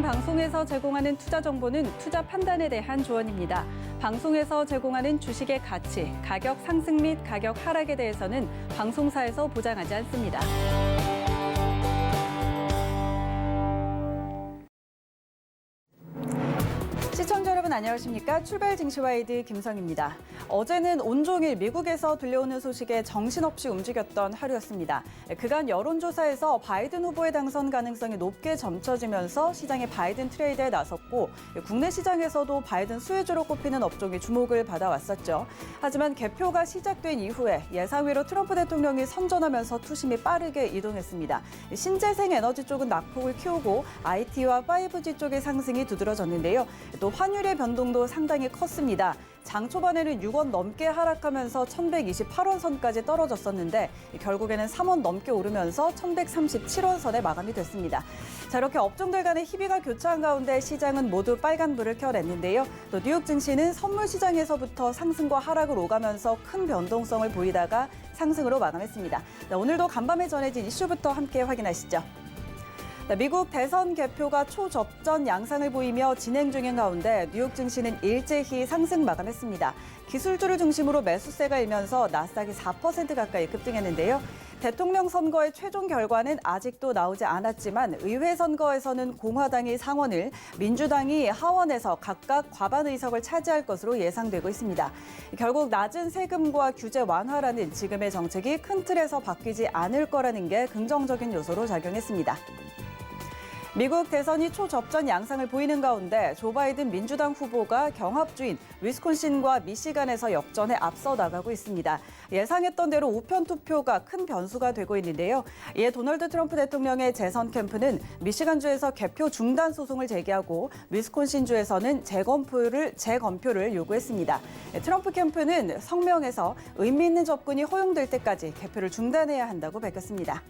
방송에서 제공하는 투자 정보는 투자 판단에 대한 조언입니다. 방송에서 제공하는 주식의 가치, 가격 상승 및 가격 하락에 대해서는 방송사에서 보장하지 않습니다. 시청자 여러분 안녕하십니까? 출발 증시와이드 김성입니다. 어제는 온종일 미국에서 들려오는 소식에 정신없이 움직였던 하루였습니다. 그간 여론조사에서 바이든 후보의 당선 가능성이 높게 점쳐지면서 시장의 바이든 트레이드에 나섰고 국내 시장에서도 바이든 수혜주로 꼽히는 업종이 주목을 받아왔었죠. 하지만 개표가 시작된 이후에 예상외로 트럼프 대통령이 선전하면서 투심이 빠르게 이동했습니다. 신재생 에너지 쪽은 낙폭을 키우고 IT와 5G 쪽의 상승이 두드러졌는데요. 또 환율의 변동도 상당히 컸습니다. 장 초반에는 6원 넘게 하락하면서 1128원 선까지 떨어졌었는데 결국에는 3원 넘게 오르면서 1137원 선에 마감이 됐습니다. 자, 이렇게 업종들 간의 희비가 교차한 가운데 시장은 모두 빨간불을 켜냈는데요. 또 뉴욕 증시는 선물 시장에서부터 상승과 하락을 오가면서 큰 변동성을 보이다가 상승으로 마감했습니다. 자, 오늘도 간밤에 전해진 이슈부터 함께 확인하시죠. 미국 대선 개표가 초접전 양상을 보이며 진행 중인 가운데 뉴욕 증시는 일제히 상승 마감했습니다. 기술주를 중심으로 매수세가 일면서 나스닥이 4% 가까이 급등했는데요. 대통령 선거의 최종 결과는 아직도 나오지 않았지만 의회 선거에서는 공화당이 상원을, 민주당이 하원에서 각각 과반 의석을 차지할 것으로 예상되고 있습니다. 결국 낮은 세금과 규제 완화라는 지금의 정책이 큰 틀에서 바뀌지 않을 거라는 게 긍정적인 요소로 작용했습니다. 미국 대선이 초접전 양상을 보이는 가운데 조 바이든 민주당 후보가 경합주인 위스콘신과 미시간에서 역전에 앞서 나가고 있습니다. 예상했던 대로 우편 투표가 큰 변수가 되고 있는데요. 이에 도널드 트럼프 대통령의 재선 캠프는 미시간주에서 개표 중단 소송을 제기하고 위스콘신주에서는 재검표를 요구했습니다. 트럼프 캠프는 성명에서 의미 있는 접근이 허용될 때까지 개표를 중단해야 한다고 밝혔습니다.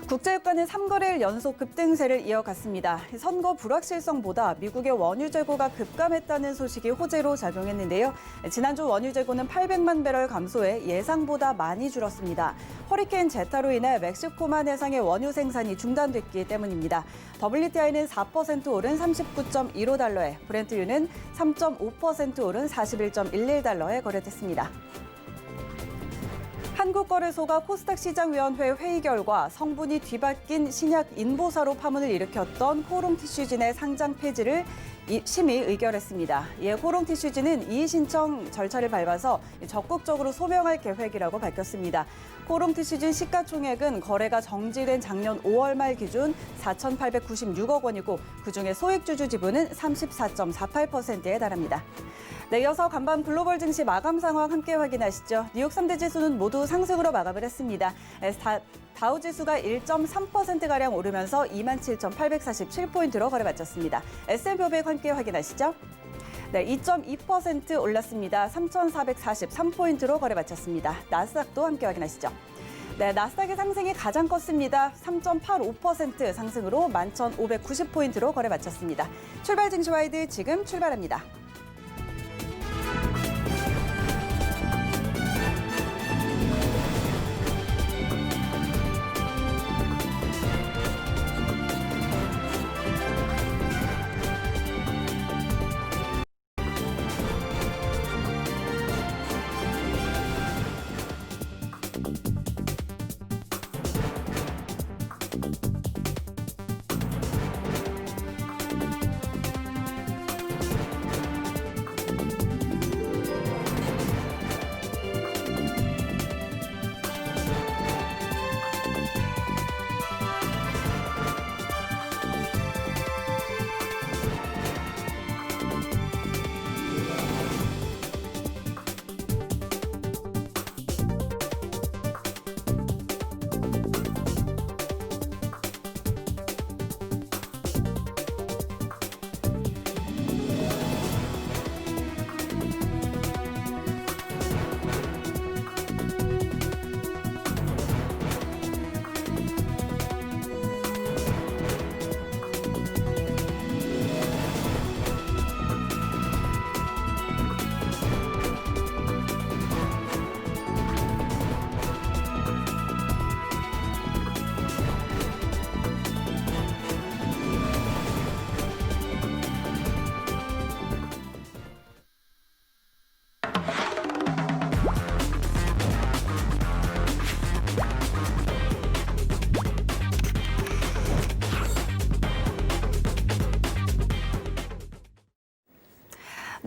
국제유가는 3거래일 연속 급등세를 이어갔습니다. 선거 불확실성보다 미국의 원유 재고가 급감했다는 소식이 호재로 작용했는데요. 지난주 원유 재고는 800만 배럴 감소해 예상보다 많이 줄었습니다. 허리케인 제타로 인해 멕시코만 해상의 원유 생산이 중단됐기 때문입니다. WTI는 4% 오른 39.15달러에, 브렌트유는 3.5% 오른 41.11달러에 거래됐습니다. 한국거래소가 코스닥 시장위원회 회의 결과 성분이 뒤바뀐 신약 인보사로 파문을 일으켰던 코롱티슈진의 상장 폐지를 심의 의결했습니다. 이에 코롱티슈진은 이의 신청 절차를 밟아서 적극적으로 소명할 계획이라고 밝혔습니다. 코롱티슈진 시가총액은 거래가 정지된 작년 5월 말 기준 4,896억 원이고 그중에 소액주주 지분은 34.48%에 달합니다. 네, 이어서 간밤 글로벌 증시 마감 상황 함께 확인하시죠. 뉴욕 3대 지수는 모두 상승으로 마감을 했습니다. 다우지수가 1.3%가량 오르면서 27,847포인트로 거래 마쳤습니다. S&P 500 함께 확인하시죠. 네, 2.2% 올랐습니다. 3,443포인트로 거래 마쳤습니다. 나스닥도 함께 확인하시죠. 네, 나스닥의 상승이 가장 컸습니다. 3.85% 상승으로 11,590포인트로 거래 마쳤습니다. 출발 증시와이드 지금 출발합니다.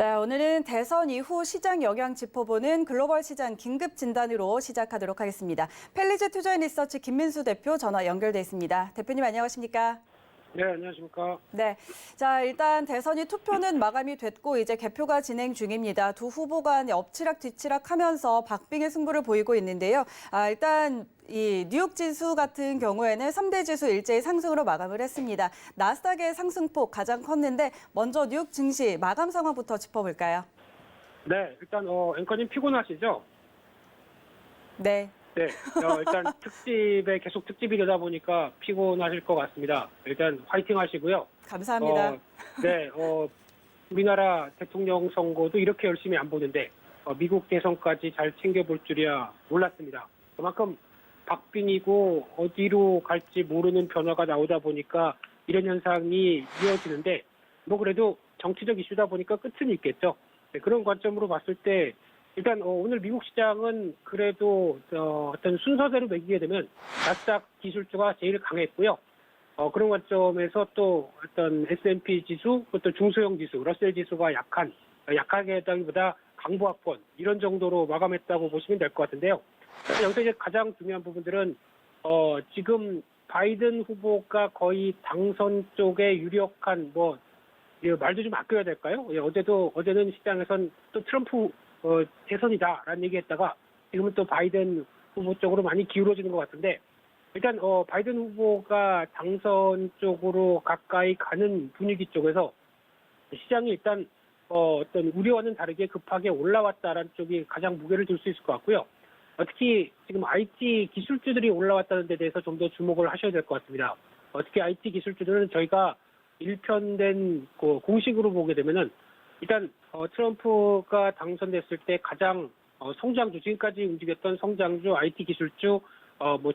네, 오늘은 대선 이후 시장 영향 짚어보는 글로벌 시장 긴급 진단으로 시작하도록 하겠습니다. 펠리즈 투자인 리서치 김민수 대표 전화 연결돼 있습니다. 대표님 안녕하십니까? 네, 안녕하십니까. 네, 자 일단 대선이 투표는 마감이 됐고 이제 개표가 진행 중입니다. 두 후보 간 엎치락 뒤치락하면서 박빙의 승부를 보이고 있는데요. 일단 이 뉴욕 지수 같은 경우에는 3대 지수 일제히 상승으로 마감을 했습니다. 나스닥의 상승폭 가장 컸는데 먼저 뉴욕 증시 마감 상황부터 짚어볼까요? 네, 일단 앵커님 피곤하시죠? 네. 네, 일단 특집에 계속 특집이 되다 보니까 피곤하실 것 같습니다. 일단 화이팅 하시고요. 감사합니다. 네, 우리나라 대통령 선거도 이렇게 열심히 안 보는데 미국 대선까지 잘 챙겨볼 줄이야 몰랐습니다. 그만큼 박빙이고 어디로 갈지 모르는 변화가 나오다 보니까 이런 현상이 이어지는데 뭐 그래도 정치적 이슈다 보니까 끝은 있겠죠. 네, 그런 관점으로 봤을 때 일단 오늘 미국 시장은 그래도 어떤 순서대로 매기게 되면 나스닥 기술주가 제일 강했고요. 그런 관점에서 또 어떤 S&P 지수, 또 중소형 지수, 러셀 지수가 약하게 했다기보다 강보합권 이런 정도로 마감했다고 보시면 될 것 같은데요. 여기서 이제 가장 중요한 부분들은 지금 바이든 후보가 거의 당선 쪽에 유력한 말도 좀 아껴야 될까요? 어제는 시장에선 또 트럼프 대선이다라는 얘기했다가 지금은 또 바이든 후보 쪽으로 많이 기울어지는 것 같은데 일단 바이든 후보가 당선 쪽으로 가까이 가는 분위기 쪽에서 시장이 일단 어떤 우려와는 다르게 급하게 올라왔다라는 쪽이 가장 무게를 둘 수 있을 것 같고요. 특히 지금 IT 기술주들이 올라왔다는 데 대해서 좀 더 주목을 하셔야 될 것 같습니다. 특히 IT 기술주들은 저희가 일편된 공식으로 보게 되면은 일단 트럼프가 당선됐을 때 가장 성장주, 지금까지 움직였던 성장주, IT 기술주,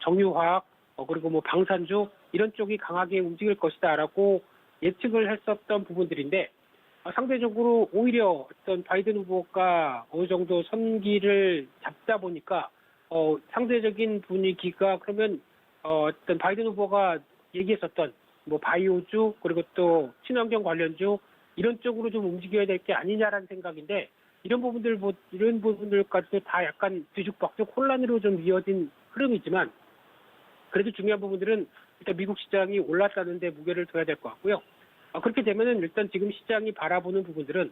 정유화학, 그리고 방산주 이런 쪽이 강하게 움직일 것이다라고 예측을 했었던 부분들인데 상대적으로 오히려 어떤 바이든 후보가 어느 정도 선기를 잡다 보니까 상대적인 분위기가 그러면 어떤 바이든 후보가 얘기했었던 바이오주 그리고 또 친환경 관련주 이런 쪽으로 좀 움직여야 될 게 아니냐라는 생각인데 이런 부분들까지도 다 약간 뒤죽박죽 혼란으로 좀 이어진 흐름이지만 그래도 중요한 부분들은 일단 미국 시장이 올랐다는 데 무게를 둬야 될 것 같고요. 그렇게 되면은 일단 지금 시장이 바라보는 부분들은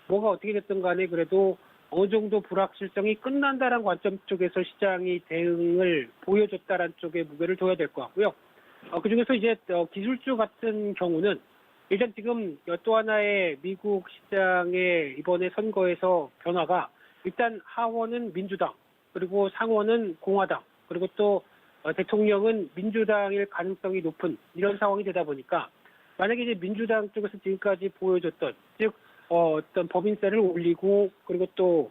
뭐가 어떻게 됐든 간에 그래도 어느 정도 불확실성이 끝난다라는 관점 쪽에서 시장이 대응을 보여줬다라는 쪽에 무게를 둬야 될 것 같고요. 그중에서 이제 기술주 같은 경우는 일단 지금 또 하나의 미국 시장의 이번에 선거에서 변화가 일단 하원은 민주당 그리고 상원은 공화당 그리고 또 대통령은 민주당일 가능성이 높은 이런 상황이 되다 보니까 만약에 이제 민주당 쪽에서 지금까지 보여줬던 즉 어떤 법인세를 올리고 그리고 또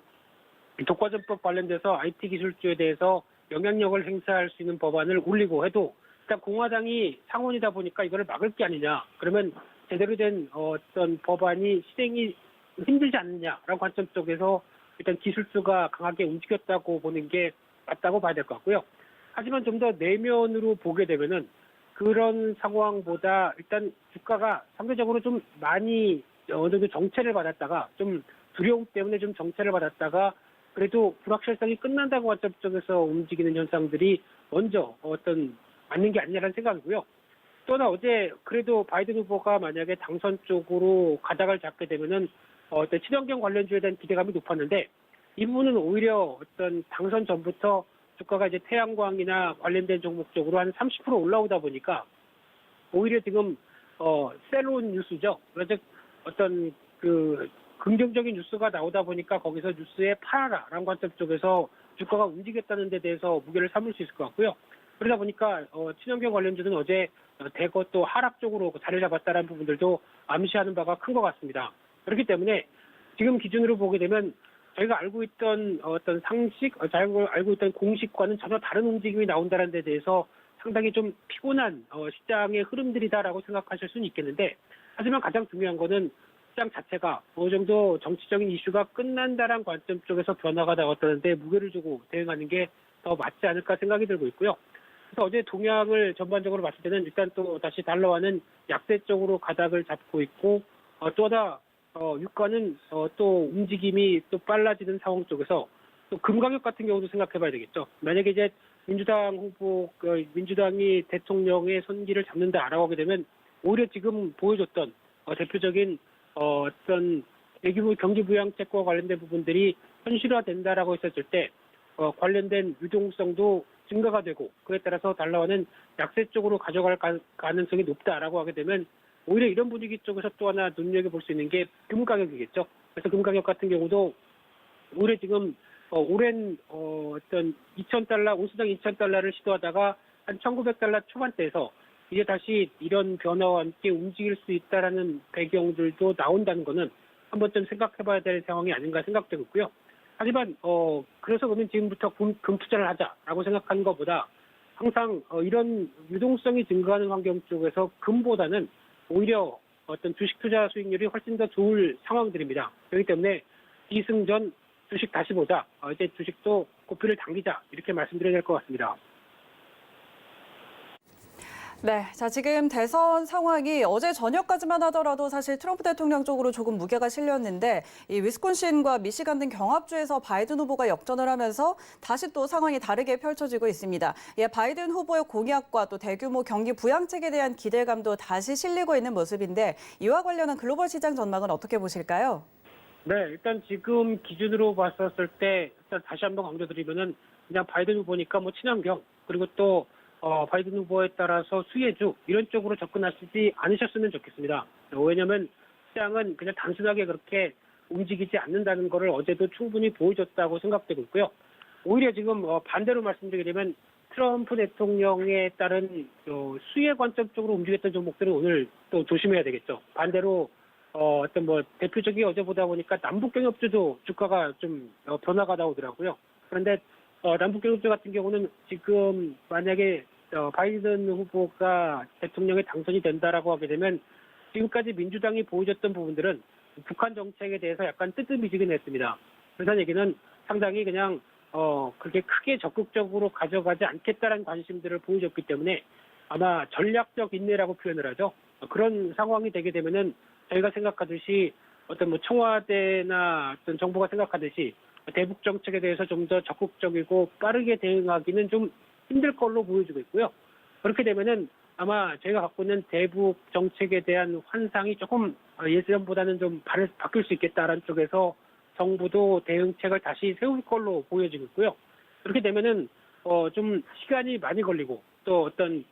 독과점법 관련돼서 IT 기술주에 대해서 영향력을 행사할 수 있는 법안을 올리고 해도 일단 공화당이 상원이다 보니까 이거를 막을 게 아니냐 그러면 제대로 된 어떤 법안이 실행이 힘들지 않느냐라는 관점 쪽에서 일단 기술주가 강하게 움직였다고 보는 게 맞다고 봐야 될 것 같고요. 하지만 좀 더 내면으로 보게 되면은 그런 상황보다 일단 주가가 상대적으로 좀 많이 어느 정도 정체를 받았다가 좀 두려움 때문에 좀 정체를 받았다가 그래도 불확실성이 끝난다고 관점 쪽에서 움직이는 현상들이 먼저 맞는 게 아니냐라는 생각이고요. 또 하나 어제 그래도 바이든 후보가 만약에 당선 쪽으로 가닥을 잡게 되면은 어떤 친환경 관련주에 대한 기대감이 높았는데 이 부분은 오히려 어떤 당선 전부터 주가가 이제 태양광이나 관련된 종목 쪽으로 한 30% 올라오다 보니까 오히려 지금 셀온 뉴스죠. 즉 어떤 긍정적인 뉴스가 나오다 보니까 거기서 뉴스에 팔아라라는 관점 쪽에서 주가가 움직였다는 데 대해서 무게를 삼을 수 있을 것 같고요. 그러다 보니까 친환경 관련주는 어제 대거 또 하락 쪽으로 자리 잡았다는 부분들도 암시하는 바가 큰 것 같습니다. 그렇기 때문에 지금 기준으로 보게 되면 저희가 알고 있던 어떤 상식, 알고 있던 공식과는 전혀 다른 움직임이 나온다는 데 대해서 상당히 좀 피곤한 시장의 흐름들이다라고 생각하실 수는 있겠는데 하지만 가장 중요한 거는 시장 자체가 어느 정도 정치적인 이슈가 끝난다라는 관점 쪽에서 변화가 나왔다는 데 무게를 두고 대응하는 게 더 맞지 않을까 생각이 들고 있고요. 그래서 어제 동향을 전반적으로 봤을 때는 일단 또 다시 달러화는 약세 쪽으로 가닥을 잡고 있고 또 하나 유가는 또 움직임이 또 빨라지는 상황 쪽에서 또 금가격 같은 경우도 생각해봐야 되겠죠. 만약에 이제 민주당이 대통령의 손길을 잡는다라고 하게 되면 오히려 지금 보여줬던 대표적인 어떤 대규모 경기 부양책과 관련된 부분들이 현실화된다라고 했었을 때 관련된 유동성도 증가가 되고 그에 따라서 달러화는 약세 쪽으로 가져갈 가능성이 높다라고 하게 되면 오히려 이런 분위기 쪽에서 또 하나 눈여겨볼 수 있는 게 금 가격이겠죠. 그래서 금 가격 같은 경우도 오히려 지금 오랜 어떤 2,000달러, 온수당 2,000달러를 시도하다가 한 1,900달러 초반대에서 이제 다시 이런 변화와 함께 움직일 수 있다라는 배경들도 나온다는 거는 한번 좀 생각해봐야 될 상황이 아닌가 생각되고 있고요. 하지만 그래서 그러면 지금부터 금 투자를 하자라고 생각하는 것보다 항상 이런 유동성이 증가하는 환경 쪽에서 금보다는 오히려 어떤 주식 투자 수익률이 훨씬 더 좋을 상황들입니다. 그렇기 때문에 이승전 주식 다시 보자. 이제 주식도 고삐를 당기자. 이렇게 말씀드려야 될 것 같습니다. 네, 자 지금 대선 상황이 어제 저녁까지만 하더라도 사실 트럼프 대통령 쪽으로 조금 무게가 실렸는데 이 위스콘신과 미시간 등 경합주에서 바이든 후보가 역전을 하면서 다시 또 상황이 다르게 펼쳐지고 있습니다. 예, 바이든 후보의 공약과 또 대규모 경기 부양책에 대한 기대감도 다시 실리고 있는 모습인데 이와 관련한 글로벌 시장 전망은 어떻게 보실까요? 네, 일단 지금 기준으로 봤었을 때 일단 다시 한번 강조드리면은 그냥 바이든 후보니까 뭐 친환경 그리고 또 바이든 후보에 따라서 수혜주 이런 쪽으로 접근하시지 않으셨으면 좋겠습니다. 왜냐하면 시장은 그냥 단순하게 그렇게 움직이지 않는다는 것을 어제도 충분히 보여줬다고 생각되고 있고요. 오히려 지금 반대로 말씀드리게 되면 트럼프 대통령에 따른 수혜 관점 쪽으로 움직였던 종목들은 오늘 또 조심해야 되겠죠. 반대로 어떤 뭐 대표적인 어제 보다 보니까 남북경협주도 주가가 좀 변화가 나오더라고요. 그런데 남북경협주 같은 경우는 지금 만약에 바이든 후보가 대통령에 당선이 된다라고 하게 되면 지금까지 민주당이 보여줬던 부분들은 북한 정책에 대해서 약간 뜨뜻미지근했습니다. 그래서 얘기는 상당히 그냥 그렇게 크게 적극적으로 가져가지 않겠다라는 관심들을 보여줬기 때문에 아마 전략적 인내라고 표현을 하죠. 그런 상황이 되게 되면은 저희가 생각하듯이 어떤 뭐 청와대나 어떤 정부가 생각하듯이 대북 정책에 대해서 좀 더 적극적이고 빠르게 대응하기는 좀 힘들 걸로 보여지고 있고요. 그렇게 되면은 아마 저희가 갖고 있는 대북 정책에 대한 환상이 조금 예전보다는 좀 바뀔 수 있겠다라는 쪽에서 정부도 대응책을 다시 세울 걸로 보여지고 있고요. 그렇게 되면은 좀 시간이 많이 걸리고 또 어떤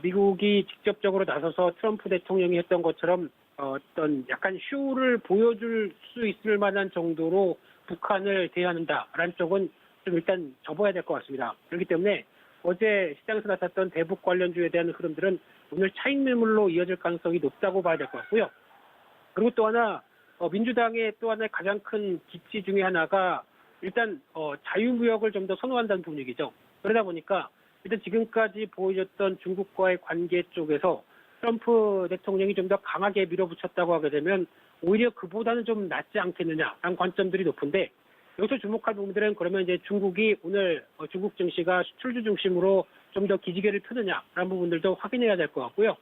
미국이 직접적으로 나서서 트럼프 대통령이 했던 것처럼 어떤 약간 쇼를 보여줄 수 있을 만한 정도로 북한을 대하는다라는 쪽은 좀 일단 접어야 될 것 같습니다. 그렇기 때문에 어제 시장에서 나탔던 대북 관련주에 대한 흐름들은 오늘 차익 매물로 이어질 가능성이 높다고 봐야 될 것 같고요. 그리고 또 하나 민주당의 또 하나의 가장 큰 기치 중에 하나가 일단 자유무역을 좀 더 선호한다는 분위기죠. 그러다 보니까 일단 지금까지 보여줬던 중국과의 관계 쪽에서 트럼프 대통령이 좀 더 강하게 밀어붙였다고 하게 되면 오히려 그보다는 좀 낫지 않겠느냐라는 관점들이 높은데 여기서 주목할 부분들은 그러면 이제 중국이 오늘 중국 증시가 수출주 중심으로 좀 더 기지개를 펴느냐라는 부분들도 확인해야 될 것 같고요.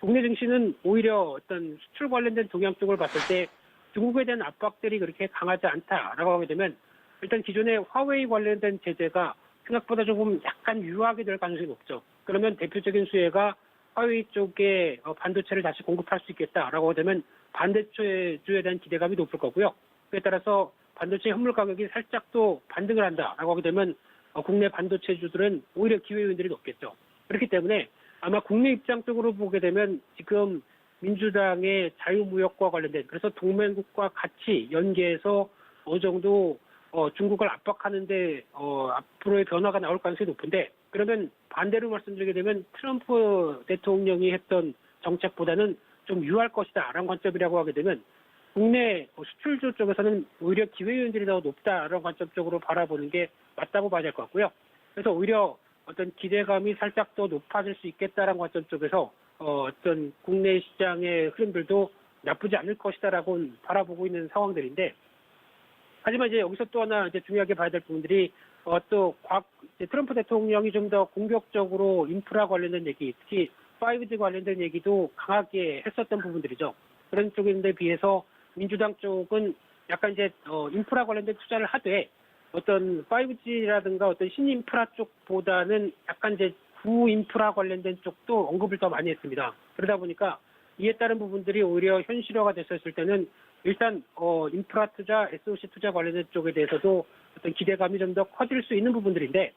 국내 증시는 오히려 어떤 수출 관련된 동향 쪽을 봤을 때 중국에 대한 압박들이 그렇게 강하지 않다라고 하게 되면 일단 기존의 화웨이 관련된 제재가 생각보다 조금 약간 유하게 될 가능성이 높죠. 그러면 대표적인 수혜가 화웨이 쪽에 반도체를 다시 공급할 수 있겠다라고 되면 반도체주에 대한 기대감이 높을 거고요. 그에 따라서 반도체 현물 가격이 살짝 또 반등을 한다라고 하게 되면 국내 반도체주들은 오히려 기회 요인들이 높겠죠. 그렇기 때문에 아마 국내 입장 쪽으로 보게 되면 지금 민주당의 자유무역과 관련된 그래서 동맹국과 같이 연계해서 어느 정도 중국을 압박하는데 앞으로의 변화가 나올 가능성이 높은데 그러면 반대로 말씀드리게 되면 트럼프 대통령이 했던 정책보다는 좀 유할 것이다라는 관점이라고 하게 되면 국내 수출주 쪽에서는 오히려 기회 요인들이 더 높다라는 관점 쪽으로 바라보는 게 맞다고 봐야 될 것 같고요. 그래서 오히려 어떤 기대감이 살짝 더 높아질 수 있겠다라는 관점 쪽에서 어떤 국내 시장의 흐름들도 나쁘지 않을 것이다라고 바라보고 있는 상황들인데 하지만 이제 여기서 또 하나 이제 중요하게 봐야 될 부분들이 이제 트럼프 대통령이 좀 더 공격적으로 인프라 관련된 얘기, 특히 5G 관련된 얘기도 강하게 했었던 부분들이죠. 그런 쪽인데 비해서 민주당 쪽은 약간 이제 인프라 관련된 투자를 하되 어떤 5G라든가 어떤 신인프라 쪽보다는 약간 이제 구인프라 관련된 쪽도 언급을 더 많이 했습니다. 그러다 보니까 이에 따른 부분들이 오히려 현실화가 됐었을 때는 일단 인프라 투자, SOC 투자 관련된 쪽에 대해서도 어떤 기대감이 좀 더 커질 수 있는 부분들인데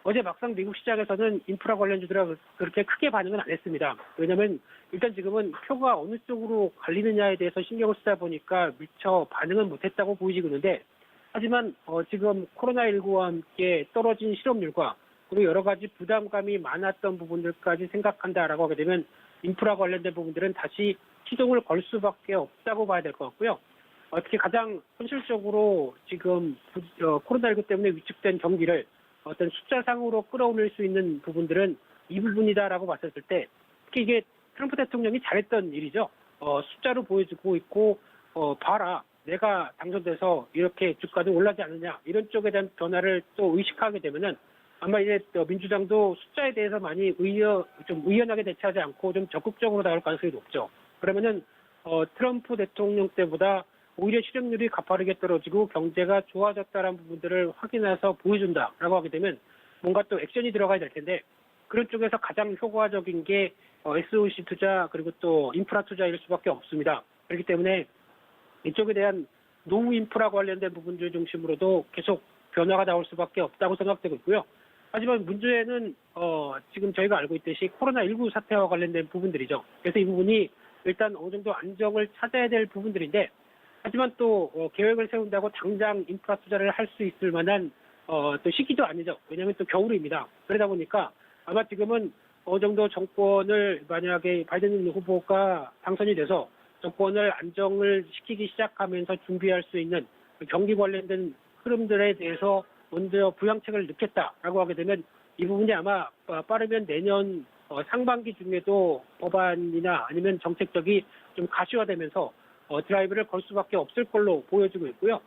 어제 막상 미국 시장에서는 인프라 관련주들은 그렇게 크게 반응은 안 했습니다. 왜냐하면 일단 지금은 표가 어느 쪽으로 갈리느냐에 대해서 신경을 쓰다 보니까 미처 반응은 못했다고 보이지고 있는데 하지만 지금 코로나19와 함께 떨어진 실업률과 그리고 여러 가지 부담감이 많았던 부분들까지 생각한다라고 하게 되면 인프라 관련된 부분들은 다시 시동을 걸 수밖에 없다고 봐야 될 것 같고요. 특히 가장 현실적으로 지금 코로나19 때문에 위축된 경기를 어떤 숫자상으로 끌어올릴 수 있는 부분들은 이 부분이다라고 봤을 때 특히 이게 트럼프 대통령이 잘했던 일이죠. 숫자로 보여주고 있고 봐라 내가 당선돼서 이렇게 주가도 올라지 않느냐 이런 쪽에 대한 변화를 또 의식하게 되면은 아마 이제 민주당도 숫자에 대해서 많이 좀 의연하게 대처하지 않고 좀 적극적으로 나올 가능성이 높죠. 그러면은 트럼프 대통령 때보다 오히려 실업률이 가파르게 떨어지고 경제가 좋아졌다는 부분들을 확인해서 보여준다라고 하게 되면 뭔가 또 액션이 들어가야 될 텐데 그런 쪽에서 가장 효과적인 게 SOC 투자 그리고 또 인프라 투자일 수밖에 없습니다. 그렇기 때문에 이쪽에 대한 노후 인프라 관련된 부분들 중심으로도 계속 변화가 나올 수밖에 없다고 생각되고 있고요. 하지만 문제는 지금 저희가 알고 있듯이 코로나19 사태와 관련된 부분들이죠. 그래서 이 부분이 일단 어느 정도 안정을 찾아야 될 부분들인데 하지만 또 계획을 세운다고 당장 인프라 투자를 할 수 있을 만한 또 시기도 아니죠. 왜냐하면 또 겨울입니다. 그러다 보니까 아마 지금은 어느 정도 정권을 만약에 바이든 후보가 당선이 돼서 정권을 안정을 시키기 시작하면서 준비할 수 있는 경기 관련된 흐름들에 대해서 먼저 부양책을 넣겠다라고 하게 되면 이 부분이 아마 빠르면 내년 상반기 중에도 법안이나 아니면 정책적이 좀 가시화되면서 드라이브를 걸 수밖에 없을 걸로 보여지고 있고요.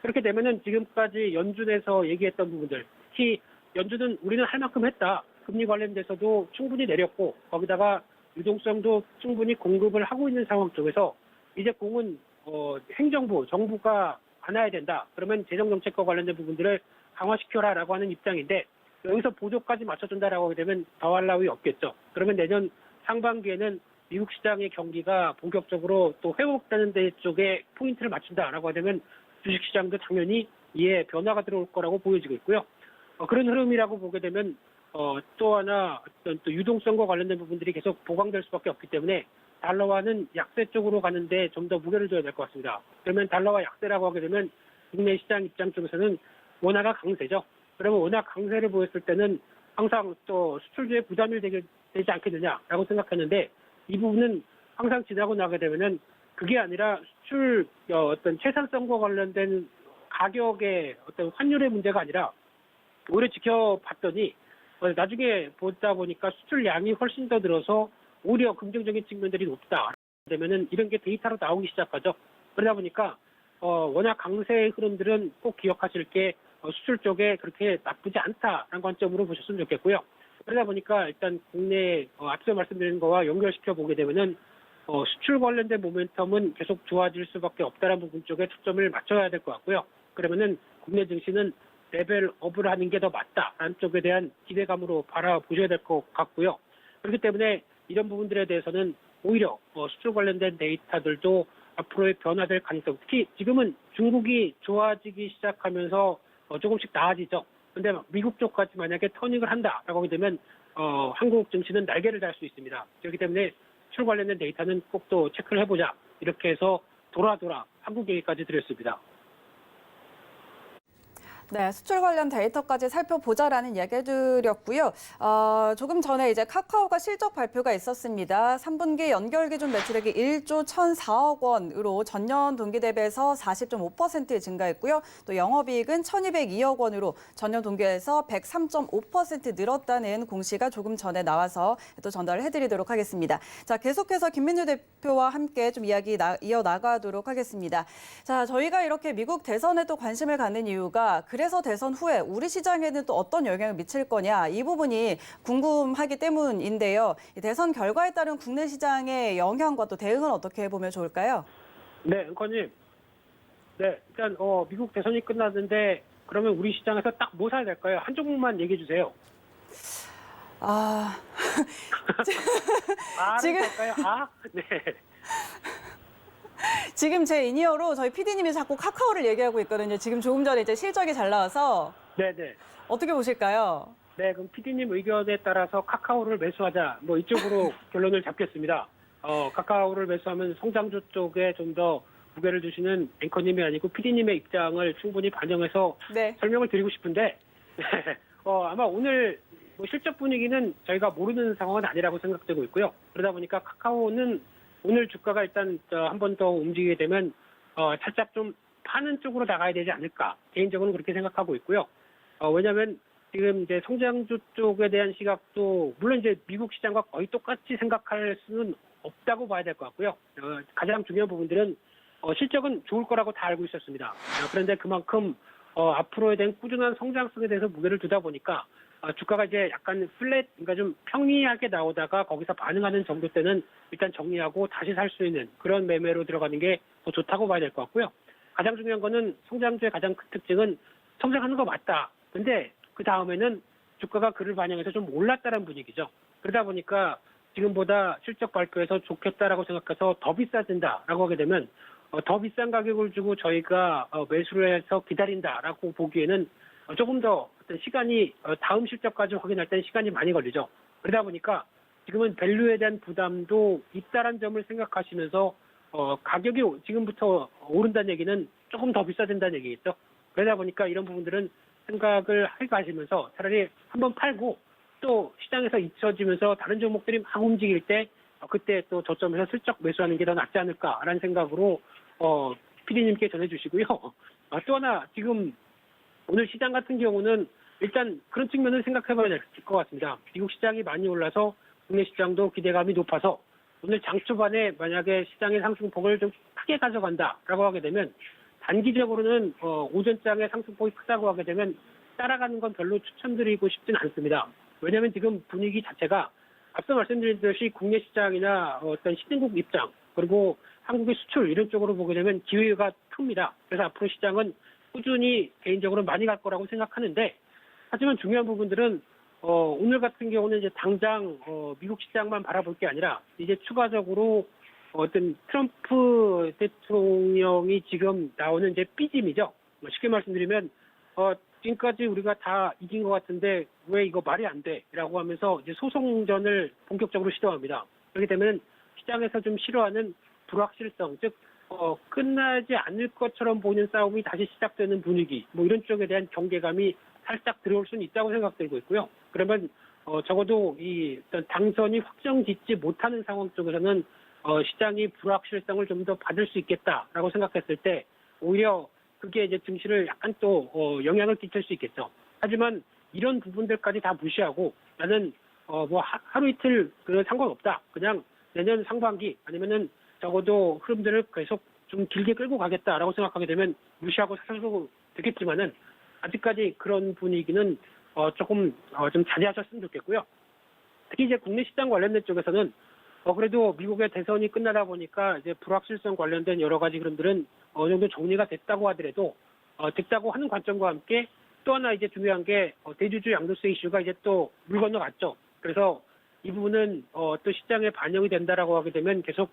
그렇게 되면은 지금까지 연준에서 얘기했던 부분들, 특히 연준은 우리는 할 만큼 했다. 금리 관련돼서도 충분히 내렸고 거기다가 유동성도 충분히 공급을 하고 있는 상황 쪽에서 이제 공은 행정부, 정부가 안아야 된다. 그러면 재정정책과 관련된 부분들을 강화시켜라라고 하는 입장인데 여기서 보조까지 맞춰준다라고 하게 되면 더할 나위 없겠죠. 그러면 내년 상반기에는 미국 시장의 경기가 본격적으로 또 회복되는 데 쪽에 포인트를 맞춘다라고 하면 주식시장도 당연히 이에 변화가 들어올 거라고 보여지고 있고요. 그런 흐름이라고 보게 되면 또 하나 어떤 또 유동성과 관련된 부분들이 계속 보강될 수밖에 없기 때문에 달러화는 약세 쪽으로 가는데 좀 더 무게를 둬야 될 것 같습니다. 그러면 달러화 약세라고 하게 되면 국내 시장 입장 쪽에서는 원화가 강세죠. 그러면 원화 강세를 보였을 때는 항상 또 수출주에 부담이 되지 않겠느냐라고 생각했는데 이 부분은 항상 지나고 나게 되면은 그게 아니라 수출 어떤 채산성과 관련된 가격의 어떤 환율의 문제가 아니라 오히려 지켜봤더니 나중에 보다 보니까 수출량이 훨씬 더 늘어서 오히려 긍정적인 측면들이 높다. 그러면은 이런 게 데이터로 나오기 시작하죠. 그러다 보니까 워낙 강세의 흐름들은 꼭 기억하실 게 수출 쪽에 그렇게 나쁘지 않다라는 관점으로 보셨으면 좋겠고요. 그러다 보니까 일단 국내 앞서 말씀드린 거와 연결시켜 보게 되면은 수출 관련된 모멘텀은 계속 좋아질 수밖에 없다는 부분 쪽에 초점을 맞춰야 될 것 같고요. 그러면은 국내 증시는 레벨업을 하는 게 더 맞다라는 쪽에 대한 기대감으로 바라보셔야 될 것 같고요. 그렇기 때문에 이런 부분들에 대해서는 오히려 수출 관련된 데이터들도 앞으로의 변화될 가능성, 특히 지금은 중국이 좋아지기 시작하면서 조금씩 나아지죠. 근데 미국 쪽까지 만약에 터닝을 한다라고 하게 되면 한국 증시는 날개를 달 수 있습니다. 그렇기 때문에 수출 관련된 데이터는 꼭 또 체크를 해보자. 이렇게 해서 돌아 한국 얘기까지 드렸습니다. 네, 수출 관련 데이터까지 살펴보자라는 이야기 해드렸고요. 조금 전에 이제 카카오가 실적 발표가 있었습니다. 3분기 연결 기준 매출액이 1조 1,004억 원으로 전년 동기 대비해서 40.5% 증가했고요. 또 영업이익은 1,202억 원으로 전년 동기에서 103.5% 늘었다는 공시가 조금 전에 나와서 또 전달을 해드리도록 하겠습니다. 자, 계속해서 김민주 대표와 함께 좀 이야기 이어나가도록 하겠습니다. 자, 저희가 이렇게 미국 대선에 또 관심을 갖는 이유가 그래서 대선 후에 우리 시장에는 또 어떤 영향을 미칠 거냐 이 부분이 궁금하기 때문인데요. 이 대선 결과에 따른 국내 시장의 영향과 또 대응은 어떻게 보면 좋을까요? 네, 앵커님. 네, 일단 미국 대선이 끝났는데 그러면 우리 시장에서 딱 뭐 사야 될까요? 한 종목만 얘기해 주세요. 아, 아를 지금- 살까요? 아? 네. 지금 제 인이어로 저희 PD님이 자꾸 카카오를 얘기하고 있거든요. 지금 조금 전에 이제 실적이 잘 나와서 네, 네. 어떻게 보실까요? 네, 그럼 PD님 의견에 따라서 카카오를 매수하자. 뭐 이쪽으로 결론을 잡겠습니다. 카카오를 매수하면 성장주 쪽에 좀 더 무게를 두시는 앵커님이 아니고 PD님의 입장을 충분히 반영해서 네. 설명을 드리고 싶은데, 아마 오늘 뭐 실적 분위기는 저희가 모르는 상황은 아니라고 생각되고 있고요. 그러다 보니까 카카오는 오늘 주가가 일단 한 번 더 움직이게 되면 살짝 좀 파는 쪽으로 나가야 되지 않을까. 개인적으로는 그렇게 생각하고 있고요. 왜냐하면 지금 이제 성장주 쪽에 대한 시각도 물론 이제 미국 시장과 거의 똑같이 생각할 수는 없다고 봐야 될 것 같고요. 가장 중요한 부분들은 실적은 좋을 거라고 다 알고 있었습니다. 그런데 그만큼 앞으로에 대한 꾸준한 성장성에 대해서 무게를 두다 보니까 주가가 이제 약간 플랫, 그러니까 좀 평이하게 나오다가 거기서 반응하는 정도 때는 일단 정리하고 다시 살 수 있는 그런 매매로 들어가는 게 더 좋다고 봐야 될 것 같고요. 가장 중요한 거는 성장주의 가장 큰 특징은 성장하는 거 맞다. 근데 그 다음에는 주가가 그를 반영해서 좀 올랐다는 분위기죠. 그러다 보니까 지금보다 실적 발표에서 좋겠다라고 생각해서 더 비싸진다라고 하게 되면 더 비싼 가격을 주고 저희가 매수를 해서 기다린다라고 보기에는 조금 더 어떤 시간이 다음 실적까지 확인할 때는 시간이 많이 걸리죠. 그러다 보니까 지금은 밸류에 대한 부담도 있다는 점을 생각하시면서 가격이 지금부터 오른다는 얘기는 조금 더 비싸진다는 얘기겠죠. 그러다 보니까 이런 부분들은 생각을 하시면서 차라리 한번 팔고 또 시장에서 잊혀지면서 다른 종목들이 막 움직일 때 그때 또 저점에서 슬쩍 매수하는 게 더 낫지 않을까라는 생각으로 PD님께 전해주시고요. 또 하나 지금 오늘 시장 같은 경우는 일단 그런 측면을 생각해봐야 될 것 같습니다. 미국 시장이 많이 올라서 국내 시장도 기대감이 높아서 오늘 장 초반에 만약에 시장의 상승폭을 좀 크게 가져간다라고 하게 되면 단기적으로는 오전장의 상승폭이 크다고 하게 되면 따라가는 건 별로 추천드리고 싶지는 않습니다. 왜냐하면 지금 분위기 자체가 앞서 말씀드렸듯이 국내 시장이나 어떤 신흥국 입장 그리고 한국의 수출 이런 쪽으로 보게 되면 기회가 큽니다. 그래서 앞으로 시장은 꾸준히 개인적으로 많이 갈 거라고 생각하는데 하지만 중요한 부분들은 오늘 같은 경우는 이제 당장 미국 시장만 바라볼 게 아니라 이제 추가적으로 어떤 트럼프 대통령이 지금 나오는 이제 삐짐이죠. 쉽게 말씀드리면 지금까지 우리가 다 이긴 것 같은데 왜 이거 말이 안 돼?라고 하면서 이제 소송전을 본격적으로 시도합니다. 그렇게 되면 시장에서 좀 싫어하는 불확실성, 즉 끝나지 않을 것처럼 보이는 싸움이 다시 시작되는 분위기, 뭐 이런 쪽에 대한 경계감이 살짝 들어올 수는 있다고 생각되고 있고요. 그러면 적어도 이 어떤 당선이 확정짓지 못하는 상황 쪽에서는 시장이 불확실성을 좀 더 받을 수 있겠다라고 생각했을 때 오히려 그게 이제 증시를 약간 또 영향을 끼칠 수 있겠죠. 하지만 이런 부분들까지 다 무시하고 나는 뭐 하루 이틀 그 상관없다. 그냥 내년 상반기 아니면은 적어도 흐름들을 계속 좀 길게 끌고 가겠다라고 생각하게 되면 무시하고 살아도 되겠지만은 아직까지 그런 분위기는 조금 좀 자제하셨으면 좋겠고요. 특히 이제 국내 시장 관련된 쪽에서는 그래도 미국의 대선이 끝나다 보니까 이제 불확실성 관련된 여러 가지 흐름들은 어느 정도 정리가 됐다고 하더라도 됐다고 하는 관점과 함께 또 하나 이제 중요한 게 대주주 양도세 이슈가 이제 또 물 건너갔죠. 그래서 이 부분은 또 시장에 반영이 된다라고 하게 되면 계속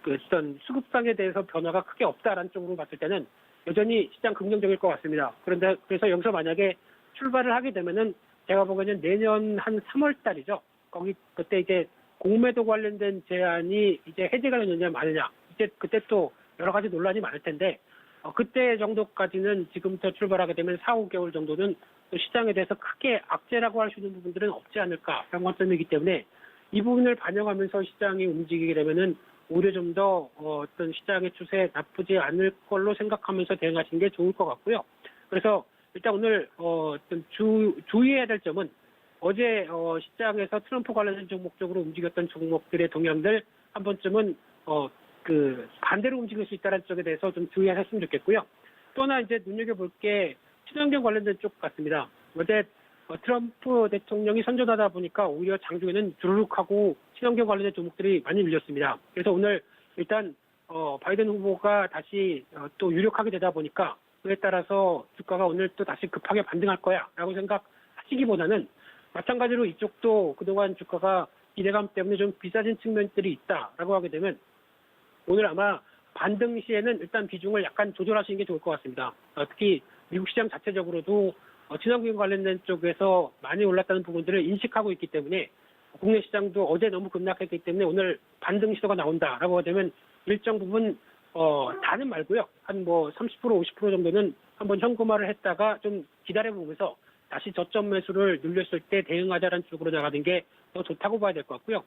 그 어떤 수급상에 대해서 변화가 크게 없다라는 쪽으로 봤을 때는 여전히 시장 긍정적일 것 같습니다. 그런데 그래서 여기서 만약에 출발을 하게 되면은 제가 보기에는 내년 한 3월 달이죠. 거기 그때 이제 공매도 관련된 제한이 이제 해제가 되느냐 마느냐 이제 그때 또 여러 가지 논란이 많을 텐데 그때 정도까지는 지금부터 출발하게 되면 4, 5개월 정도는 또 시장에 대해서 크게 악재라고 할 수 있는 부분들은 없지 않을까라는 관점이기 때문에 이 부분을 반영하면서 시장이 움직이게 되면은 오히려 좀 더 어떤 시장의 추세 나쁘지 않을 걸로 생각하면서 대응하시는 게 좋을 것 같고요. 그래서 일단 오늘 어떤 주의해야 될 점은 어제 시장에서 트럼프 관련된 종목 쪽으로 움직였던 종목들의 동향들 한 번쯤은 그 반대로 움직일 수 있다는 쪽에 대해서 좀 주의하셨으면 좋겠고요. 또 하나 이제 눈여겨볼 게 친환경 관련된 쪽 같습니다. 어제 트럼프 대통령이 선전하다 보니까 오히려 장중에는 주르륵 하고 친환경 관련된 종목들이 많이 밀렸습니다. 그래서 오늘 일단 바이든 후보가 다시 또 유력하게 되다 보니까 그에 따라서 주가가 오늘 또 다시 급하게 반등할 거야라고 생각하시기보다는 마찬가지로 이쪽도 그동안 주가가 기대감 때문에 좀 비싸진 측면들이 있다라고 하게 되면 오늘 아마 반등 시에는 일단 비중을 약간 조절하시는 게 좋을 것 같습니다. 특히 미국 시장 자체적으로도 친환경 관련된 쪽에서 많이 올랐다는 부분들을 인식하고 있기 때문에 국내 시장도 어제 너무 급락했기 때문에 오늘 반등 시도가 나온다라고 되면 일정 부분 다는 말고요. 한 뭐 30% 50% 정도는 한번 현금화를 했다가 좀 기다려보면서 다시 저점 매수를 눌렸을 때 대응하자라는 쪽으로 나가는 게 더 좋다고 봐야 될 것 같고요.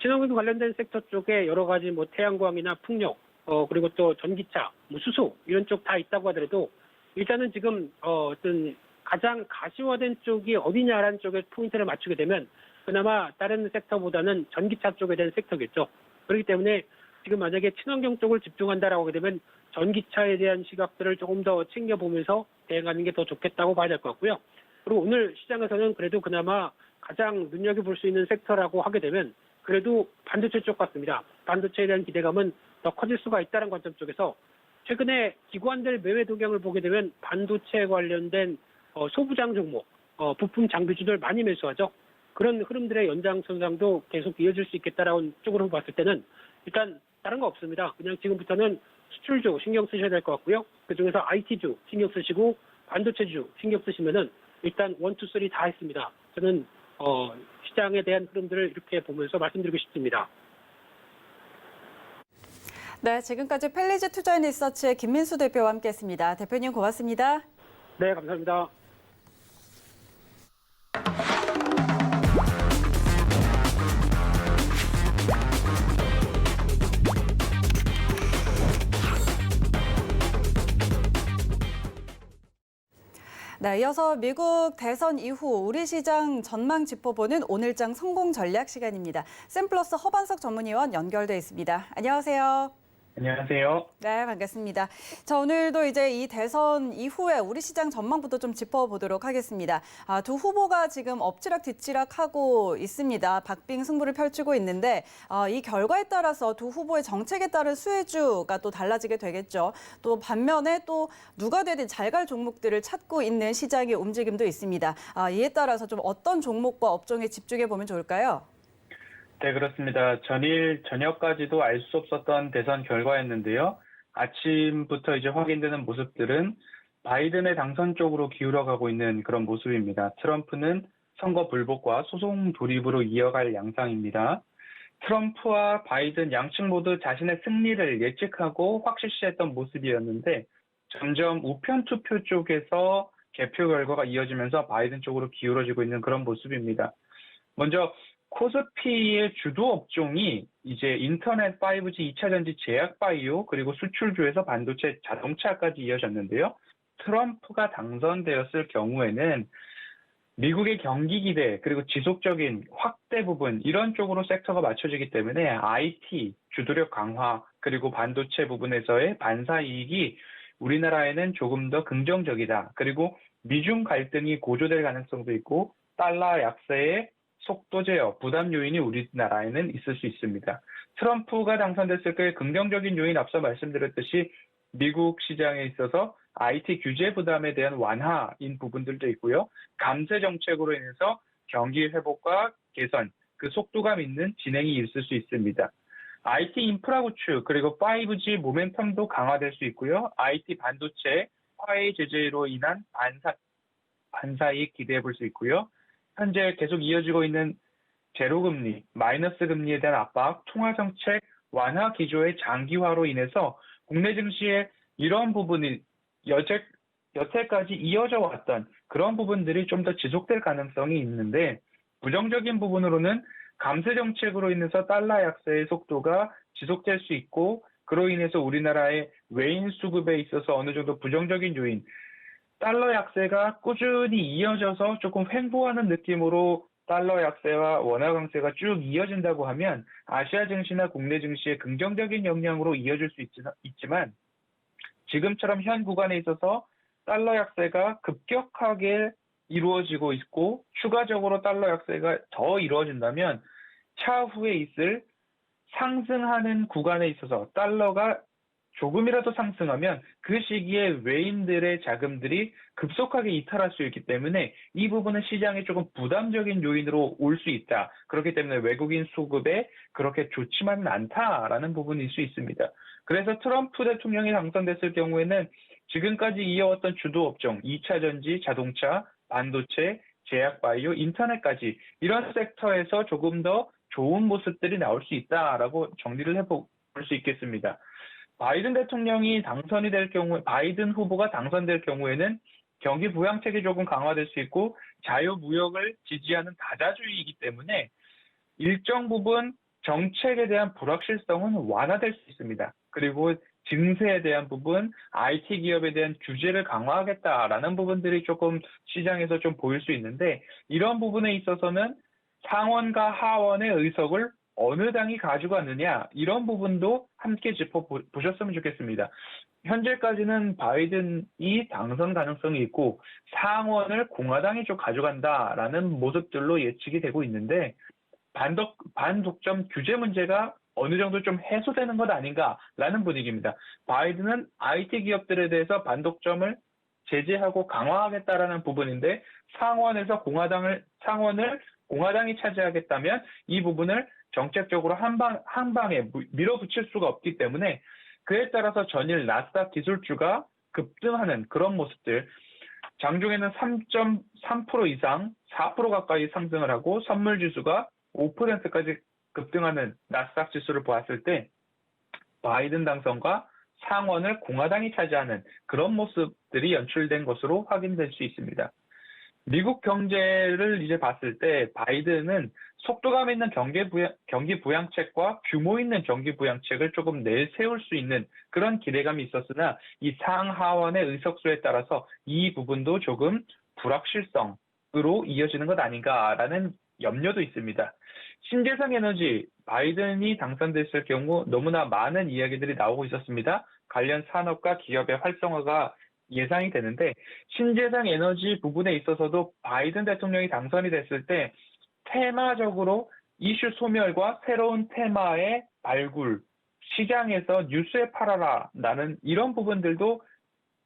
친환경 관련된 섹터 쪽에 여러 가지 뭐 태양광이나 풍력 그리고 또 전기차, 뭐 수소 이런 쪽 다 있다고 하더라도 일단은 지금 어떤 가장 가시화된 쪽이 어디냐라는 쪽에 포인트를 맞추게 되면 그나마 다른 섹터보다는 전기차 쪽에 대한 섹터겠죠. 그렇기 때문에 지금 만약에 친환경 쪽을 집중한다라고 하게 되면 전기차에 대한 시각들을 조금 더 챙겨보면서 대응하는 게 더 좋겠다고 봐야 될 것 같고요. 그리고 오늘 시장에서는 그래도 그나마 가장 눈여겨볼 수 있는 섹터라고 하게 되면 그래도 반도체 쪽 같습니다. 반도체에 대한 기대감은 더 커질 수가 있다는 관점 쪽에서 최근에 기관들 매매 동향을 보게 되면 반도체 관련된 소부장 종목, 부품 장비주들 많이 매수하죠. 그런 흐름들의 연장선상도 계속 이어질 수 있겠다라는 쪽으로 봤을 때는 일단 다른 거 없습니다. 그냥 지금부터는 수출주 신경 쓰셔야 될 것 같고요. 그중에서 IT주 신경 쓰시고 반도체주 신경 쓰시면은 일단 1, 2, 3 다 했습니다. 저는 시장에 대한 흐름들을 이렇게 보면서 말씀드리고 싶습니다. 네, 지금까지 펠리즈 투자인리서치의 김민수 대표와 함께했습니다. 대표님 고맙습니다. 네, 감사합니다. 네, 이어서 미국 대선 이후 우리 시장 전망 짚어보는 오늘장 성공 전략 시간입니다. 샘플러스 허반석 전문위원 연결돼 있습니다. 안녕하세요. 안녕하세요. 네, 반갑습니다. 자, 오늘도 이제 이 대선 이후에 우리 시장 전망부터 좀 짚어보도록 하겠습니다. 두 후보가 지금 엎치락 뒤치락 하고 있습니다. 박빙 승부를 펼치고 있는데 이 결과에 따라서 두 후보의 정책에 따른 수혜주가 또 달라지게 되겠죠. 또 반면에 또 누가 되든 잘 갈 종목들을 찾고 있는 시장의 움직임도 있습니다. 이에 따라서 좀 어떤 종목과 업종에 집중해 보면 좋을까요? 네, 그렇습니다. 전일 저녁까지도 알 수 없었던 대선 결과였는데요. 아침부터 이제 확인되는 모습들은 바이든의 당선 쪽으로 기울어가고 있는 그런 모습입니다. 트럼프는 선거 불복과 소송 돌입으로 이어갈 양상입니다. 트럼프와 바이든 양측 모두 자신의 승리를 예측하고 확실시했던 모습이었는데 점점 우편 투표 쪽에서 개표 결과가 이어지면서 바이든 쪽으로 기울어지고 있는 그런 모습입니다. 먼저 코스피의 주도 업종이 이제 인터넷 5G 2차 전지 제약 바이오 그리고 수출주에서 반도체 자동차까지 이어졌는데요. 트럼프가 당선되었을 경우에는 미국의 경기 기대 그리고 지속적인 확대 부분 이런 쪽으로 섹터가 맞춰지기 때문에 IT 주도력 강화 그리고 반도체 부분에서의 반사 이익이 우리나라에는 조금 더 긍정적이다. 그리고 미중 갈등이 고조될 가능성도 있고 달러 약세의 속도 제어, 부담 요인이 우리나라에는 있을 수 있습니다. 트럼프가 당선됐을 때 긍정적인 요인 앞서 말씀드렸듯이 미국 시장에 있어서 IT 규제 부담에 대한 완화인 부분들도 있고요. 감세 정책으로 인해서 경기 회복과 개선, 그 속도감 있는 진행이 있을 수 있습니다. IT 인프라 구축 그리고 5G 모멘텀도 강화될 수 있고요. IT 반도체 화해 제재로 인한 반사이익 기대해 볼 수 있고요. 현재 계속 이어지고 있는 제로금리, 마이너스 금리에 대한 압박, 통화정책 완화 기조의 장기화로 인해서 국내 증시에 이런 부분이 여태까지 이어져 왔던 그런 부분들이 좀 더 지속될 가능성이 있는데 부정적인 부분으로는 감세 정책으로 인해서 달러 약세의 속도가 지속될 수 있고 그로 인해서 우리나라의 외인 수급에 있어서 어느 정도 부정적인 요인, 달러 약세가 꾸준히 이어져서 조금 횡보하는 느낌으로 달러 약세와 원화 강세가 쭉 이어진다고 하면 아시아 증시나 국내 증시에 긍정적인 영향으로 이어질 수 있지만 지금처럼 현 구간에 있어서 달러 약세가 급격하게 이루어지고 있고 추가적으로 달러 약세가 더 이루어진다면 차후에 있을 상승하는 구간에 있어서 달러가 조금이라도 상승하면 그 시기에 외인들의 자금들이 급속하게 이탈할 수 있기 때문에 이 부분은 시장에 조금 부담적인 요인으로 올 수 있다. 그렇기 때문에 외국인 수급에 그렇게 좋지만은 않다라는 부분일 수 있습니다. 그래서 트럼프 대통령이 당선됐을 경우에는 지금까지 이어왔던 주도 업종, 2차 전지, 자동차, 반도체, 제약 바이오, 인터넷까지 이런 섹터에서 조금 더 좋은 모습들이 나올 수 있다라고 정리를 해볼 수 있겠습니다. 바이든 후보가 당선될 경우에는 경기 부양책이 조금 강화될 수 있고 자유무역을 지지하는 다자주의이기 때문에 일정 부분 정책에 대한 불확실성은 완화될 수 있습니다. 그리고 증세에 대한 부분, IT 기업에 대한 규제를 강화하겠다라는 부분들이 조금 시장에서 좀 보일 수 있는데 이런 부분에 있어서는 상원과 하원의 의석을 어느 당이 가져갔느냐 이런 부분도 함께 짚어보셨으면 좋겠습니다. 현재까지는 바이든이 당선 가능성이 있고 상원을 공화당이 좀 가져간다라는 모습들로 예측이 되고 있는데 반독점 규제 문제가 어느 정도 좀 해소되는 것 아닌가라는 분위기입니다. 바이든은 IT 기업들에 대해서 반독점을 제재하고 강화하겠다라는 부분인데 상원을 공화당이 차지하겠다면 이 부분을 정책적으로 한 방에 밀어붙일 수가 없기 때문에 그에 따라서 전일 나스닥 지수주가 급등하는 그런 모습들, 장중에는 3.3% 이상 4% 가까이 상승을 하고 선물 지수가 5%까지 급등하는 나스닥 지수를 보았을 때 바이든 당선과 상원을 공화당이 차지하는 그런 모습들이 연출된 것으로 확인될 수 있습니다. 미국 경제를 이제 봤을 때 바이든은 속도감 있는 경기 부양책과 규모 있는 경기 부양책을 조금 내세울 수 있는 그런 기대감이 있었으나 이 상하원의 의석수에 따라서 이 부분도 조금 불확실성으로 이어지는 것 아닌가라는 염려도 있습니다. 신재생 에너지, 바이든이 당선됐을 경우 너무나 많은 이야기들이 나오고 있었습니다. 관련 산업과 기업의 활성화가 예상이 되는데 신재생 에너지 부분에 있어서도 바이든 대통령이 당선이 됐을 때 테마적으로 이슈 소멸과 새로운 테마의 발굴, 시장에서 뉴스에 팔아라라는 이런 부분들도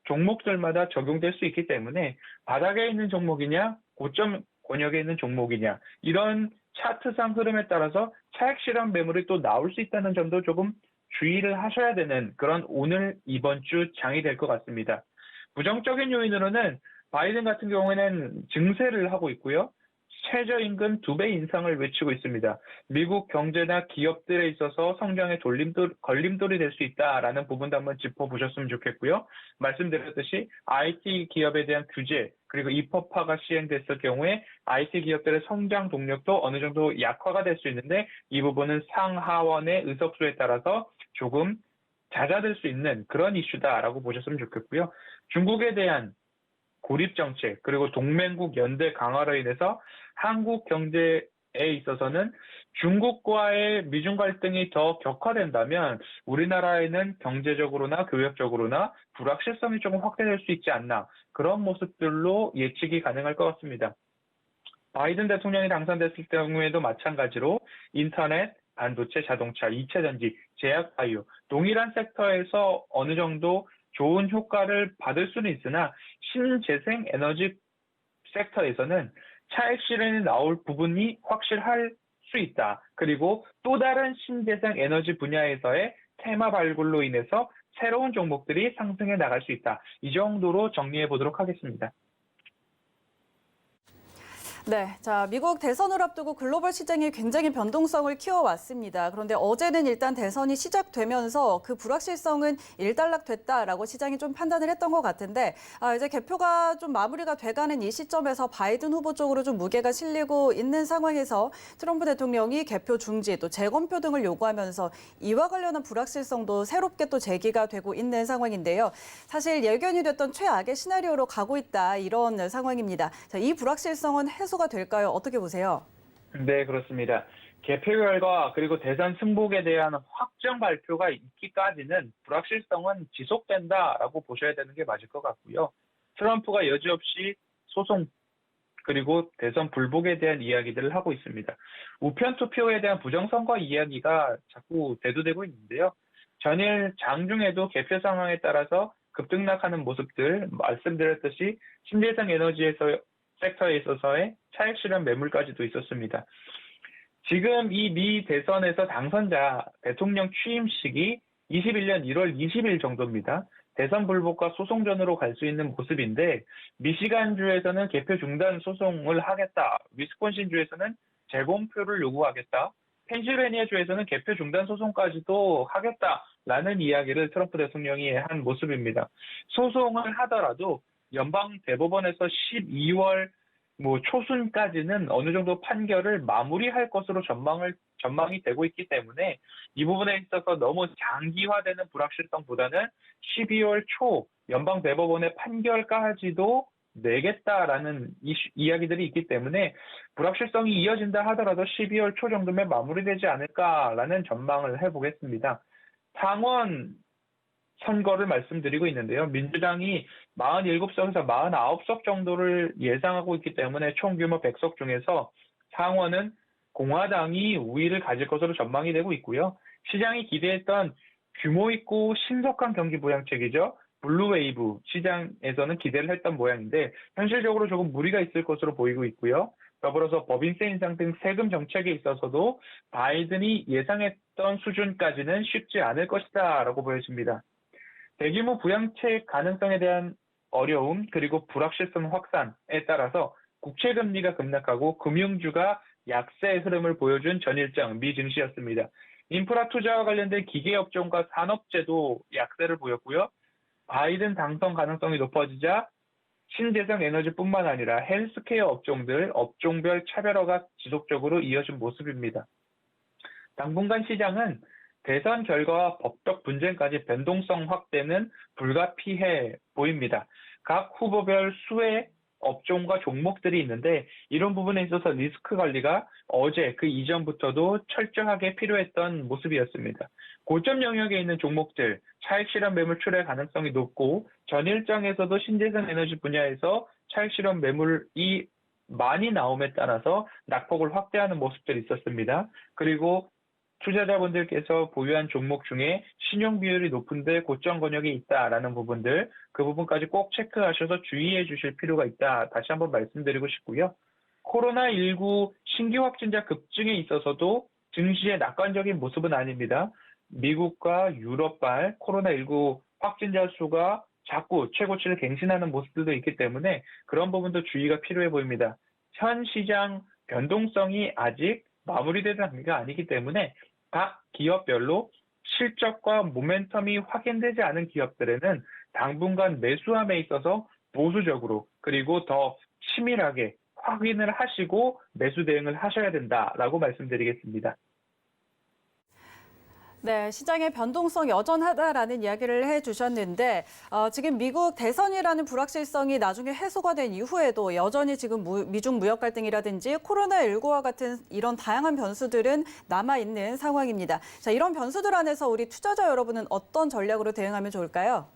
종목들마다 적용될 수 있기 때문에 바닥에 있는 종목이냐 고점 권역에 있는 종목이냐 이런 차트상 흐름에 따라서 차익 실현 매물이 또 나올 수 있다는 점도 조금 주의를 하셔야 되는 그런 오늘 이번 주 장이 될 것 같습니다. 부정적인 요인으로는 바이든 같은 경우에는 증세를 하고 있고요. 최저임금 2배 인상을 외치고 있습니다. 미국 경제나 기업들에 있어서 성장의 걸림돌이 될 수 있다라는 부분도 한번 짚어보셨으면 좋겠고요. 말씀드렸듯이 IT 기업에 대한 규제 그리고 입법화가 시행됐을 경우에 IT 기업들의 성장 동력도 어느 정도 약화가 될 수 있는데 이 부분은 상하원의 의석수에 따라서 조금 잦아들 수 있는 그런 이슈다라고 보셨으면 좋겠고요. 중국에 대한 고립 정책 그리고 동맹국 연대 강화로 인해서 한국 경제에 있어서는 중국과의 미중 갈등이 더 격화된다면 우리나라에는 경제적으로나 교역적으로나 불확실성이 조금 확대될 수 있지 않나 그런 모습들로 예측이 가능할 것 같습니다. 바이든 대통령이 당선됐을 경우에도 마찬가지로 인터넷, 반도체, 자동차, 2차 전지, 제약 바이오 동일한 섹터에서 어느 정도 좋은 효과를 받을 수는 있으나 신재생 에너지 섹터에서는 차익 실현이 나올 부분이 확실할 수 있다. 그리고 또 다른 신재생 에너지 분야에서의 테마 발굴로 인해서 새로운 종목들이 상승해 나갈 수 있다. 이 정도로 정리해 보도록 하겠습니다. 네, 자, 미국 대선을 앞두고 글로벌 시장이 굉장히 변동성을 키워왔습니다. 그런데 어제는 일단 대선이 시작되면서 그 불확실성은 일단락됐다라고 시장이 좀 판단을 했던 것 같은데 이제 개표가 좀 마무리가 돼가는 이 시점에서 바이든 후보 쪽으로 좀 무게가 실리고 있는 상황에서 트럼프 대통령이 개표 중지 또 재검표 등을 요구하면서 이와 관련한 불확실성도 새롭게 또 제기가 되고 있는 상황인데요. 사실 예견이 됐던 최악의 시나리오로 가고 있다 이런 상황입니다. 자, 이 불확실성은 해소가 될까요? 어떻게 보세요? 네, 그렇습니다. 개표 결과 그리고 대선 승복에 대한 확정 발표가 있기까지는 불확실성은 지속된다라고 보셔야 되는 게 맞을 것 같고요. 트럼프가 여지없이 소송 그리고 대선 불복에 대한 이야기들을 하고 있습니다. 우편 투표에 대한 부정선거 이야기가 자꾸 대두되고 있는데요. 전일 장중에도 개표 상황에 따라서 급등락하는 모습들, 말씀드렸듯이 신재생 에너지에서 섹터에 있어서의 차익 실현 매물까지도 있었습니다. 지금 이 미 대선에서 당선자 대통령 취임식이 21년 1월 20일 정도입니다. 대선 불복과 소송전으로 갈 수 있는 모습인데 미시간주에서는 개표 중단 소송을 하겠다. 위스콘신주에서는 재공표를 요구하겠다. 펜실베니아주에서는 개표 중단 소송까지도 하겠다라는 이야기를 트럼프 대통령이 한 모습입니다. 소송을 하더라도 연방 대법원에서 12월 초순까지는 어느 정도 판결을 마무리할 것으로 전망이 되고 있기 때문에 이 부분에 있어서 너무 장기화되는 불확실성보다는 12월 초 연방 대법원의 판결까지도 내겠다라는 이야기들이 있기 때문에 불확실성이 이어진다 하더라도 12월 초 정도면 마무리되지 않을까라는 전망을 해보겠습니다. 상원 선거를 말씀드리고 있는데요. 민주당이 47석에서 49석 정도를 예상하고 있기 때문에 총 규모 100석 중에서 상원은 공화당이 우위를 가질 것으로 전망이 되고 있고요. 시장이 기대했던 규모 있고 신속한 경기 부양책이죠. 블루웨이브 시장에서는 기대를 했던 모양인데 현실적으로 조금 무리가 있을 것으로 보이고 있고요. 더불어서 법인세 인상 등 세금 정책에 있어서도 바이든이 예상했던 수준까지는 쉽지 않을 것이다 라고 보여집니다. 대규모 부양책 가능성에 대한 어려움 그리고 불확실성 확산에 따라서 국채금리가 급락하고 금융주가 약세의 흐름을 보여준 전일장 미 증시였습니다. 인프라 투자와 관련된 기계업종과 산업재도 약세를 보였고요. 바이든 당선 가능성이 높아지자 신재생 에너지뿐만 아니라 헬스케어 업종들 업종별 차별화가 지속적으로 이어진 모습입니다. 당분간 시장은 대선 결과와 법적 분쟁까지 변동성 확대는 불가피해 보입니다. 각 후보별 수의 업종과 종목들이 있는데 이런 부분에 있어서 리스크 관리가 어제 그 이전부터도 철저하게 필요했던 모습이었습니다. 고점 영역에 있는 종목들, 차익 실현 매물 출회 가능성이 높고 전일장에서도 신재생 에너지 분야에서 차익 실현 매물이 많이 나옴에 따라서 낙폭을 확대하는 모습들이 있었습니다. 그리고 투자자분들께서 보유한 종목 중에 신용 비율이 높은데 고점 권역이 있다라는 부분들, 그 부분까지 꼭 체크하셔서 주의해 주실 필요가 있다. 다시 한번 말씀드리고 싶고요. 코로나19 신규 확진자 급증에 있어서도 증시의 낙관적인 모습은 아닙니다. 미국과 유럽발 코로나19 확진자 수가 자꾸 최고치를 갱신하는 모습들도 있기 때문에 그런 부분도 주의가 필요해 보입니다. 현 시장 변동성이 아직 마무리되는 단계가 아니기 때문에 각 기업별로 실적과 모멘텀이 확인되지 않은 기업들에는 당분간 매수함에 있어서 보수적으로 그리고 더 치밀하게 확인을 하시고 매수 대응을 하셔야 된다라고 말씀드리겠습니다. 네, 시장의 변동성 여전하다라는 이야기를 해주셨는데 지금 미국 대선이라는 불확실성이 나중에 해소가 된 이후에도 여전히 지금 미중 무역 갈등이라든지 코로나19와 같은 이런 다양한 변수들은 남아있는 상황입니다. 자, 이런 변수들 안에서 우리 투자자 여러분은 어떤 전략으로 대응하면 좋을까요?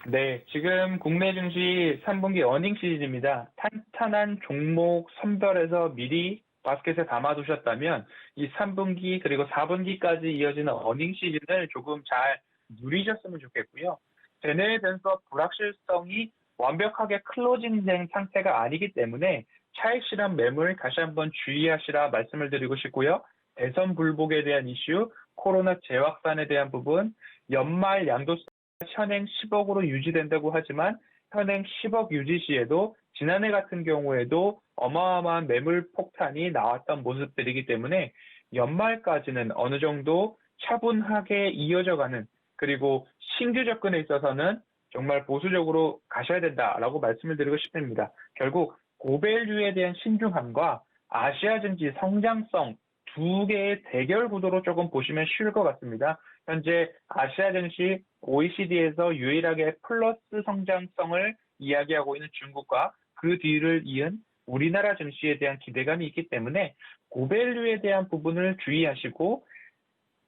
네, 지금 국내 증시 3분기 어닝 시즌입니다. 탄탄한 종목 선별해서 미리 바스켓에 담아두셨다면 이 3분기 그리고 4분기까지 이어지는 어닝 시즌을 조금 잘 누리셨으면 좋겠고요. 대내에 대해서 불확실성이 완벽하게 클로징된 상태가 아니기 때문에 차익 실현 매물 다시 한번 주의하시라 말씀을 드리고 싶고요. 대선 불복에 대한 이슈, 코로나 재확산에 대한 부분, 연말 양도세 현행 10억으로 유지된다고 하지만 현행 10억 유지 시에도 지난해 같은 경우에도 어마어마한 매물 폭탄이 나왔던 모습들이기 때문에 연말까지는 어느 정도 차분하게 이어져가는 그리고 신규 접근에 있어서는 정말 보수적으로 가셔야 된다라고 말씀을 드리고 싶습니다. 결국 고밸류에 대한 신중함과 아시아 증시 성장성 두 개의 대결 구도로 조금 보시면 쉬울 것 같습니다. 현재 아시아 증시 OECD에서 유일하게 플러스 성장성을 이야기하고 있는 중국과 그 뒤를 이은 우리나라 증시에 대한 기대감이 있기 때문에 고밸류에 대한 부분을 주의하시고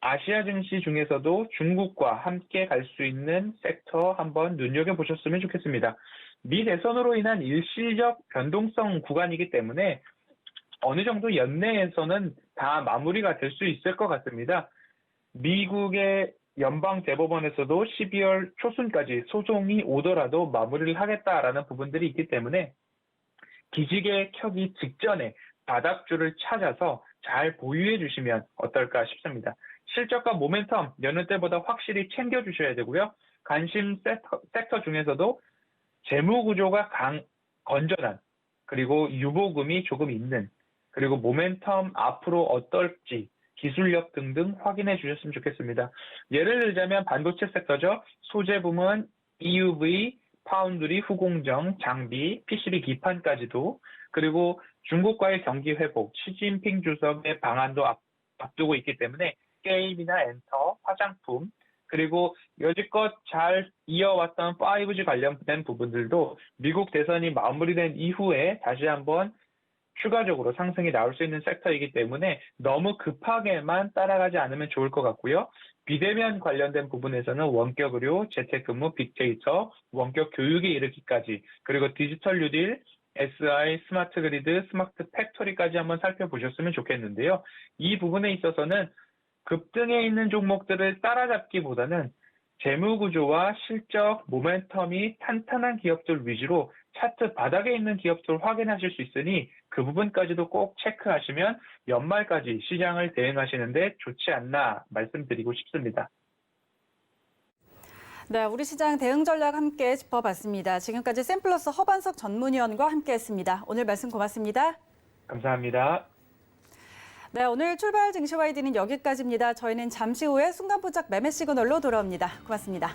아시아 증시 중에서도 중국과 함께 갈 수 있는 섹터 한번 눈여겨보셨으면 좋겠습니다. 미 대선으로 인한 일시적 변동성 구간이기 때문에 어느 정도 연내에서는 다 마무리가 될 수 있을 것 같습니다. 미국의 연방대법원에서도 12월 초순까지 소송이 오더라도 마무리를 하겠다라는 부분들이 있기 때문에 기지개 켜기 직전에 바닥줄을 찾아서 잘 보유해 주시면 어떨까 싶습니다. 실적과 모멘텀 여느 때보다 확실히 챙겨주셔야 되고요. 관심 섹터 중에서도 재무 구조가 건전한, 그리고 유보금이 조금 있는, 그리고 모멘텀 앞으로 어떨지 기술력 등등 확인해 주셨으면 좋겠습니다. 예를 들자면 반도체 섹터죠. 소재 부문, EUV, 파운드리, 후공정, 장비, PCB 기판까지도, 그리고 중국과의 경기 회복, 시진핑 주석의 방한도 앞두고 있기 때문에 게임이나 엔터, 화장품, 그리고 여지껏 잘 이어왔던 5G 관련된 부분들도 미국 대선이 마무리된 이후에 다시 한번 추가적으로 상승이 나올 수 있는 섹터이기 때문에 너무 급하게만 따라가지 않으면 좋을 것 같고요. 비대면 관련된 부분에서는 원격 의료, 재택근무, 빅데이터, 원격 교육에 이르기까지, 그리고 디지털 뉴딜, SI, 스마트 그리드, 스마트 팩토리까지 한번 살펴보셨으면 좋겠는데요. 이 부분에 있어서는 급등해 있는 종목들을 따라잡기보다는 재무구조와 실적, 모멘텀이 탄탄한 기업들 위주로 차트 바닥에 있는 기업들을 확인하실 수 있으니 그 부분까지도 꼭 체크하시면 연말까지 시장을 대응하시는데 좋지 않나 말씀드리고 싶습니다. 네, 우리 시장 대응 전략 함께 짚어봤습니다. 지금까지 샘플러스 허반석 전문위원과 함께했습니다. 오늘 말씀 고맙습니다. 감사합니다. 네, 오늘 출발 증시와이드는 여기까지입니다. 저희는 잠시 후에 순간부착 매매 시그널로 돌아옵니다. 고맙습니다.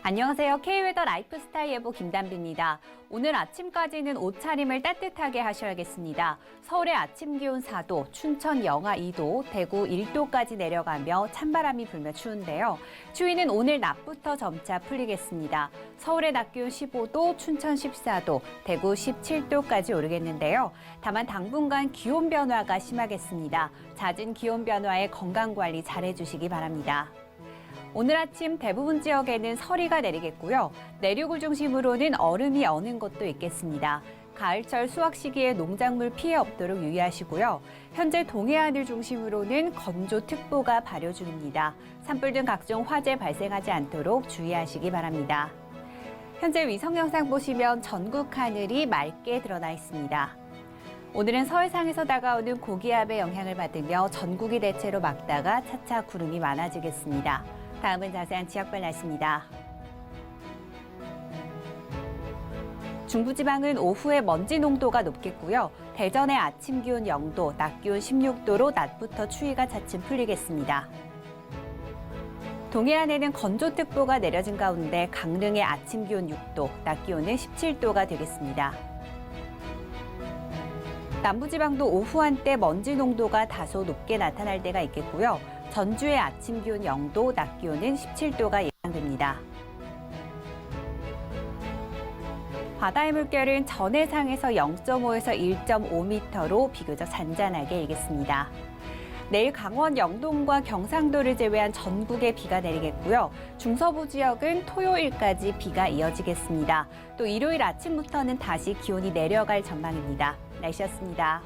안녕하세요. K웨더 라이프스타일 예보 김단비입니다. 오늘 아침까지는 옷차림을 따뜻하게 하셔야겠습니다. 서울의 아침 기온 4도, 춘천 영하 2도, 대구 1도까지 내려가며 찬바람이 불며 추운데요. 추위는 오늘 낮부터 점차 풀리겠습니다. 서울의 낮 기온 15도, 춘천 14도, 대구 17도까지 오르겠는데요. 다만 당분간 기온 변화가 심하겠습니다. 잦은 기온 변화에 건강관리 잘해주시기 바랍니다. 오늘 아침 대부분 지역에는 서리가 내리겠고요. 내륙을 중심으로는 얼음이 어는 곳도 있겠습니다. 가을철 수확 시기에 농작물 피해 없도록 유의하시고요. 현재 동해안을 중심으로는 건조특보가 발효 중입니다. 산불 등 각종 화재 발생하지 않도록 주의하시기 바랍니다. 현재 위성 영상 보시면 전국 하늘이 맑게 드러나 있습니다. 오늘은 서해상에서 다가오는 고기압의 영향을 받으며 전국이 대체로 맑다가 차차 구름이 많아지겠습니다. 다음은 자세한 지역별 날씨입니다. 중부지방은 오후에 먼지 농도가 높겠고요. 대전의 아침 기온 0도, 낮 기온 16도로 낮부터 추위가 차츰 풀리겠습니다. 동해안에는 건조특보가 내려진 가운데 강릉의 아침 기온 6도, 낮 기온은 17도가 되겠습니다. 남부지방도 오후 한때 먼지 농도가 다소 높게 나타날 때가 있겠고요. 전주의 아침 기온 0도, 낮 기온은 17도가 예상됩니다. 바다의 물결은 전해상에서 0.5에서 1.5m로 비교적 잔잔하게 일겠습니다. 내일 강원 영동과 경상도를 제외한 전국에 비가 내리겠고요. 중서부 지역은 토요일까지 비가 이어지겠습니다. 또 일요일 아침부터는 다시 기온이 내려갈 전망입니다. 날씨였습니다.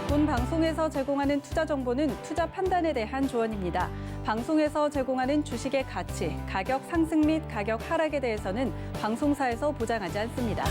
본 방송에서 제공하는 투자 정보는 투자 판단에 대한 조언입니다. 방송에서 제공하는 주식의 가치, 가격 상승 및 가격 하락에 대해서는 방송사에서 보장하지 않습니다.